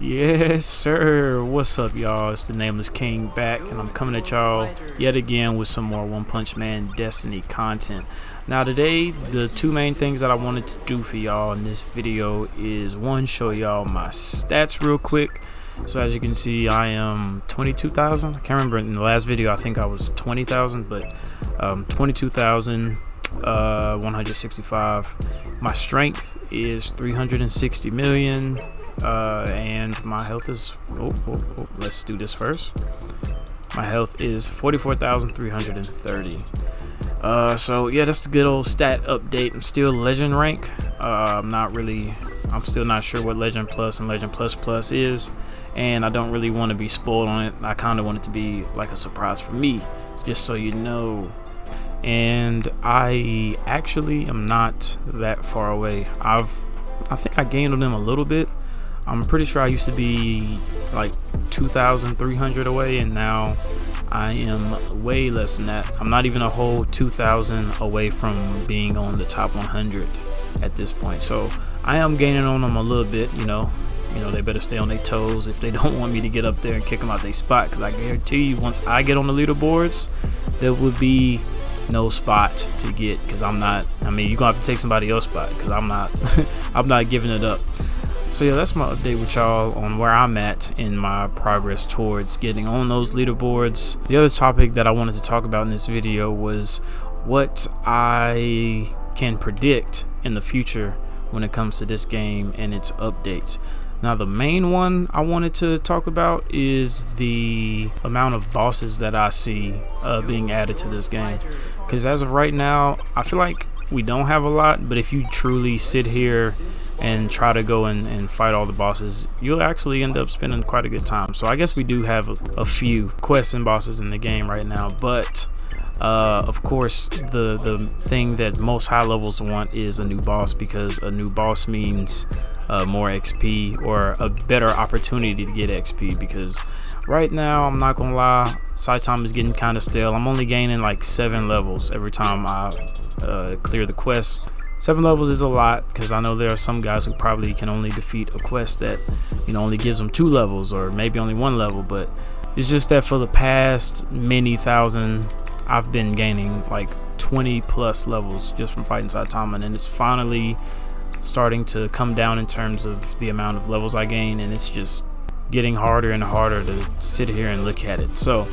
Yes, sir. What's up, y'all? It's the Nameless King back, and I'm coming at y'all yet again with some more One Punch Man Destiny content. Now, today, the two main things that I wanted to do for y'all in this video is, one, show y'all my stats real quick. So as you can see, I am 22,000. I can't remember, in the last video I think I was 20,000, but 22,165. My strength is 360 million. And my health is let's do this first. My health is 44,330. So yeah, that's the good old stat update. I'm still legend rank. I'm still not sure what legend plus and legend plus plus is, and I don't really want to be spoiled on it. I kind of want it to be like a surprise for me, just so you know. And I actually am not that far away. I think I gained on them a little bit. I'm pretty sure I used to be like 2,300 away, and now I am way less than that. I'm not even a whole 2,000 away from being on the top 100 at this point. So I am gaining on them a little bit. You know, they better stay on their toes if they don't want me to get up there and kick them out their spot. Because I guarantee you, once I get on the leaderboards, there would be no spot to get. Because I'm not. I mean, you're gonna have to take somebody else's spot. Because I'm not. I'm not giving it up. So yeah, that's my update with y'all on where I'm at in my progress towards getting on those leaderboards. The other topic that I wanted to talk about in this video was what I can predict in the future when it comes to this game and its updates. Now, the main one I wanted to talk about is the amount of bosses that I see being added to this game. Because as of right now, I feel like we don't have a lot, but if you truly sit here and try to go and fight all the bosses, you'll actually end up spending quite a good time. So I guess we do have a few quests and bosses in the game right now, but of course the thing that most high levels want is a new boss, because a new boss means more XP or a better opportunity to get XP. Because right now, I'm not gonna lie, Saitama is getting kind of stale. I'm only gaining like 7 levels every time I clear the quest. 7 levels is a lot, because I know there are some guys who probably can only defeat a quest that, only gives them 2 levels or maybe only 1 level. But it's just that for the past many thousand, I've been gaining like 20 plus levels just from fighting Saitama, and it's finally starting to come down in terms of the amount of levels I gain, and it's just getting harder and harder to sit here and look at it. So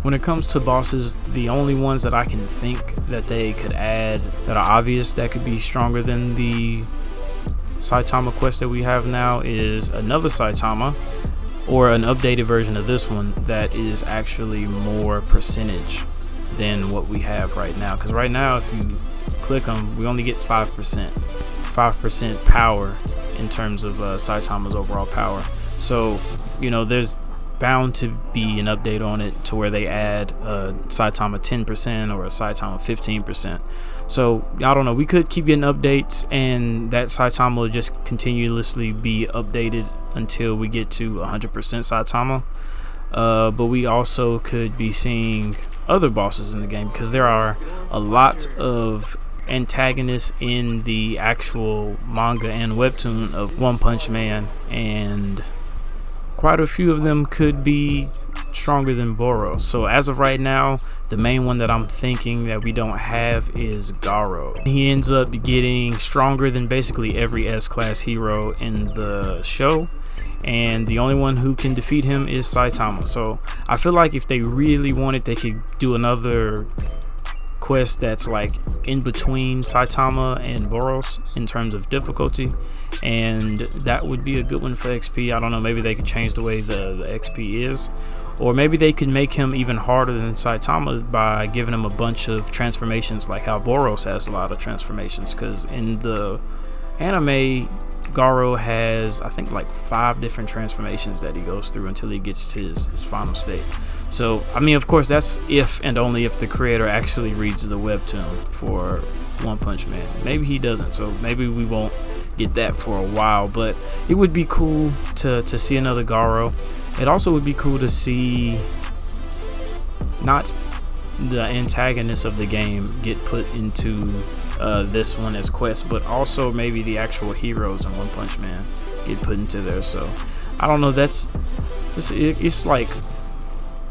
when it comes to bosses, the only ones that I can think that they could add that are obvious that could be stronger than the Saitama quest that we have now is another Saitama, or an updated version of this one that is actually more percentage than what we have right now. Because right now, if you click them, we only get 5% power in terms of Saitama's overall power. So there's bound to be an update on it to where they add a Saitama 10% or a Saitama 15%. So I don't know, we could keep getting updates, and that Saitama will just continuously be updated until we get to 100% Saitama. But we also could be seeing other bosses in the game, because there are a lot of antagonists in the actual manga and webtoon of One Punch Man, and quite a few of them could be stronger than Boros. So as of right now, the main one that I'm thinking that we don't have is Garo. He ends up getting stronger than basically every S-class hero in the show, and the only one who can defeat him is Saitama. So I feel like if they really wanted, they could do another quest that's like in between Saitama and Boros in terms of difficulty, and that would be a good one for XP. I don't know, maybe they could change the way the XP is, or maybe they could make him even harder than Saitama by giving him a bunch of transformations, like how Boros has a lot of transformations. Because in the anime, Garo has, I think, like 5 different transformations that he goes through until he gets to his final state. So I mean, of course, that's if and only if the creator actually reads the webtoon for One Punch Man. Maybe he doesn't, so maybe we won't get that for a while. But it would be cool to see another Garo. It also would be cool to see not the antagonists of the game get put into this one as quests, but also maybe the actual heroes in One Punch Man get put into there. So I don't know, it's like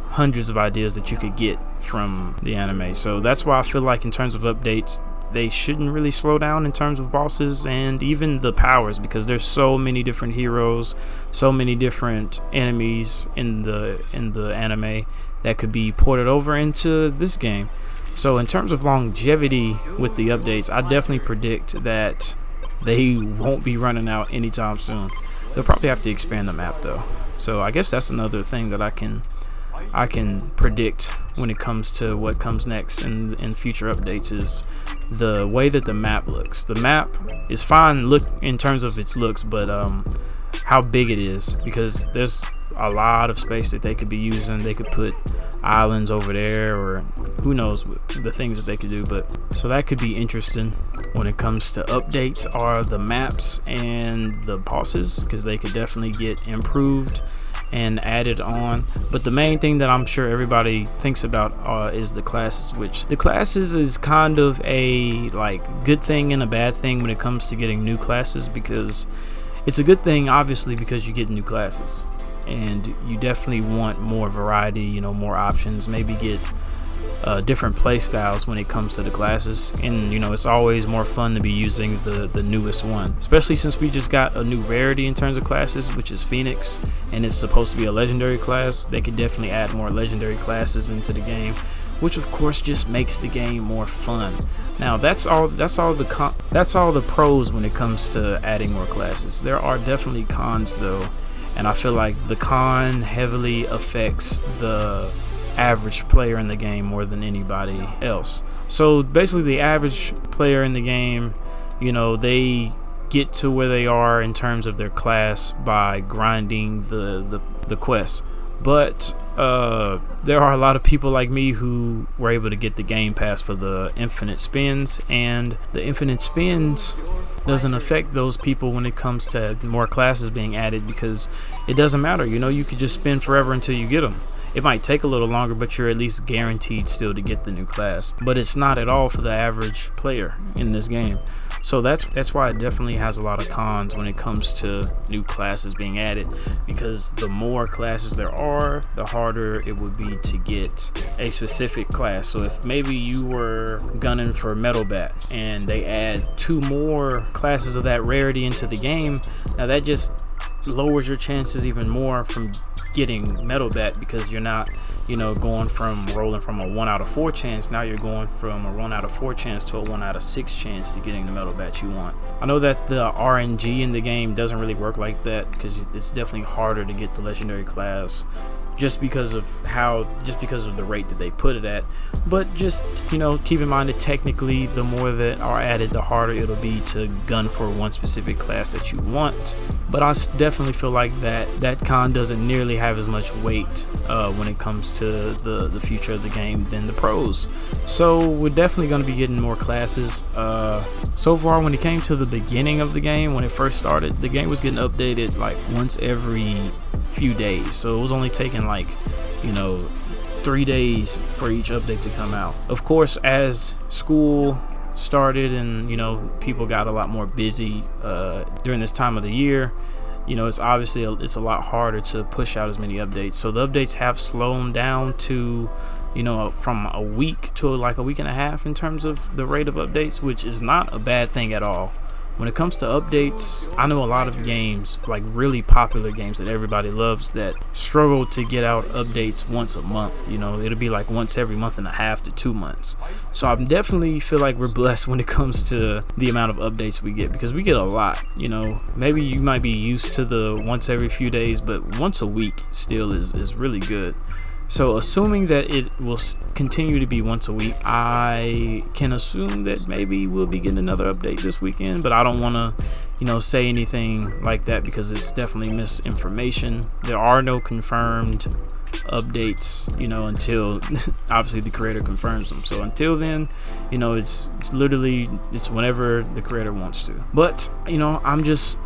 hundreds of ideas that you could get from the anime. So that's why I feel like in terms of updates, they shouldn't really slow down in terms of bosses and even the powers, because there's so many different heroes, so many different enemies in the anime that could be ported over into this game. So in terms of longevity with the updates, I definitely predict that they won't be running out anytime soon. They'll probably have to expand the map though. So I guess that's another thing that I can predict when it comes to what comes next in future updates, is the way that the map looks. The map is fine look in terms of its looks, but how big it is, because there's a lot of space that they could be using. They could put islands over there, or who knows the things that they could do. But so that could be interesting when it comes to updates, are the maps and the bosses, because they could definitely get improved and added on. But the main thing that I'm sure everybody thinks about is the classes, which the classes is kind of a like good thing and a bad thing when it comes to getting new classes, because it's a good thing obviously because you get new classes and you definitely want more variety, you know, more options, maybe get different play styles when it comes to the classes. And you know, it's always more fun to be using the newest one, especially since we just got a new rarity in terms of classes, which is Phoenix, and it's supposed to be a legendary class. They could definitely add more legendary classes into the game, which of course just makes the game more fun. Now that's all the pros when it comes to adding more classes. There are definitely cons though, and I feel like the con heavily affects the average player in the game more than anybody else. So basically the average player in the game, you know, they get to where they are in terms of their class by grinding the quest. But there are a lot of people like me who were able to get the game pass for the infinite spins, and the infinite spins doesn't affect those people when it comes to more classes being added, because it doesn't matter, you know, you could just spin forever until you get them. It might take a little longer, but you're at least guaranteed still to get the new class. But it's not at all for the average player in this game. So that's why it definitely has a lot of cons when it comes to new classes being added, because the more classes there are, the harder it would be to get a specific class. So if maybe you were gunning for Metal Bat and they add 2 more classes of that rarity into the game, now that just lowers your chances even more from getting Metal Bat, because you're not, you know, rolling from a 1 out of 4 chance. Now you're going from a 1 out of 4 chance to a 1 out of 6 chance to getting the Metal Bat you want. I know that the RNG in the game doesn't really work like that, because it's definitely harder to get the legendary class just because of the rate that they put it at. But just, you know, keep in mind that technically the more that are added, the harder it'll be to gun for one specific class that you want. But I definitely feel like that con doesn't nearly have as much weight when it comes to the future of the game than the pros. So we're definitely going to be getting more classes. So far, when it came to the beginning of the game, when it first started, the game was getting updated like once every few days. So it was only taking like, you know, 3 days for each update to come out. Of course, as school started and, you know, people got a lot more busy during this time of the year, you know, it's obviously it's a lot harder to push out as many updates. So the updates have slowed down to, you know, from a week to like a week and a half in terms of the rate of updates, which is not a bad thing at all. When it comes to updates, I know a lot of games, like really popular games that everybody loves, that struggle to get out updates once a month. You know, it'll be like once every month and a half to 2 months. So I definitely feel like we're blessed when it comes to the amount of updates we get, because we get a lot. You know, maybe you might be used to the once every few days, but once a week still is really good. So assuming that it will continue to be once a week, I can assume that maybe we'll be getting another update this weekend, but I don't want to, you know, say anything like that, because it's definitely misinformation. There are no confirmed updates, you know, until obviously the creator confirms them. So until then, you know, it's literally whenever the creator wants to. But, you know, I'm just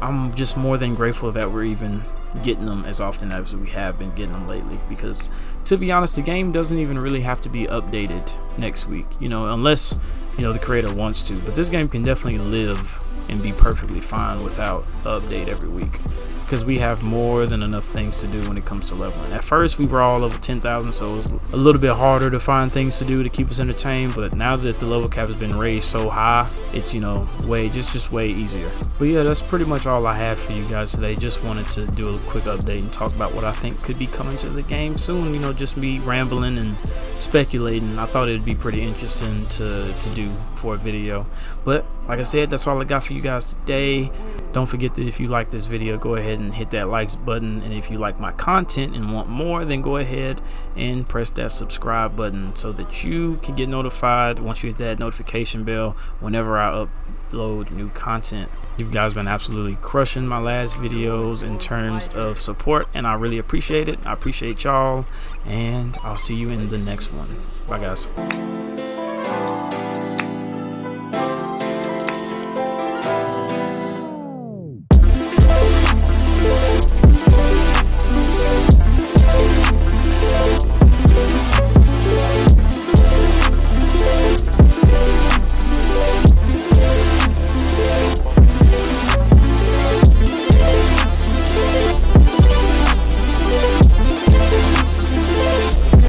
more than grateful that we're even getting them as often as we have been getting them lately, because to be honest, the game doesn't even really have to be updated next week, you know, unless, you know, the creator wants to. But this game can definitely live and be perfectly fine without update every week. because we have more than enough things to do when it comes to leveling. At first we were all over 10,000, so it was a little bit harder to find things to do to keep us entertained, but now that the level cap has been raised so high, it's, you know, way easier. But yeah, that's pretty much all I had for you guys today. Just wanted to do a quick update and talk about what I think could be coming to the game soon. You know, just me rambling and speculating. I thought it'd be pretty interesting to do for a video. But like I said, that's all I got for you guys today. Don't forget that if you like this video, go ahead and hit that likes button, and if you like my content and want more, then go ahead and press that subscribe button so that you can get notified once you hit that notification bell whenever I upload new content. You guys been absolutely crushing my last videos in terms of support, and I really appreciate it. I appreciate y'all, and I'll see you in the next one. Bye guys.